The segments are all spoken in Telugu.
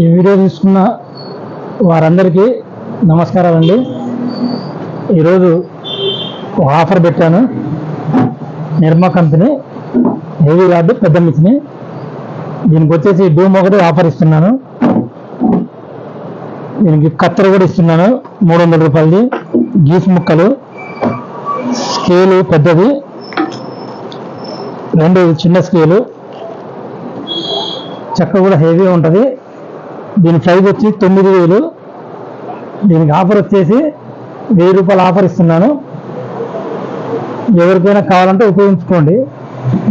ఈ వీడియో తీసుకున్న వారందరికీ నమస్కారాలండి. ఈరోజు ఒక ఆఫర్ పెట్టాను. నిర్మా కంపెనీ హెవీ రాడ్ పెద్ద మిషన్, దీనికి వచ్చేసి డూమ్ ఒకటి ఆఫర్ ఇస్తున్నాను. దీనికి కత్తెర కూడా ఇస్తున్నాను 300 రూపాయలది. గీస్ ముక్కలు, స్కేలు పెద్దది, 2 చిన్న స్కేలు, చెక్క కూడా హెవీగా ఉంటుంది. దీని ప్రైస్ వచ్చి 9000. దీనికి ఆఫర్ వచ్చేసి 1000 రూపాయలు ఆఫర్ ఇస్తున్నాను. ఎవరికైనా కావాలంటే ఉపయోగించుకోండి.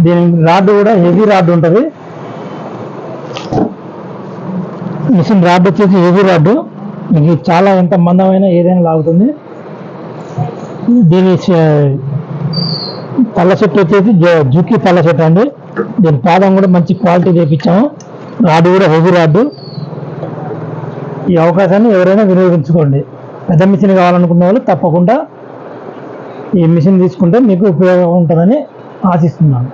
దీని రాడ్ కూడా హెవీ రాడ్ ఉంటుంది. మిషన్ రాడ్ వచ్చేసి హెవీ రాడ్, మీకు చాలా ఎంత మందమైన ఏదైనా లాగుతుంది. దీని పళ్ళ సెట్ వచ్చేసి జుక్కి పళ్ళ సెట్ అండి. దీని పాదం కూడా మంచి క్వాలిటీ చేయించాము. రాడ్ కూడా హెవీ రాడ్. ఈ అవకాశాన్ని ఎవరైనా వినియోగించుకోండి. పెద్ద మిషన్ కావాలనుకున్న వాళ్ళు తప్పకుండా ఈ మిషన్ తీసుకుంటే మీకు ఉపయోగం ఉంటుందని ఆశిస్తున్నాను.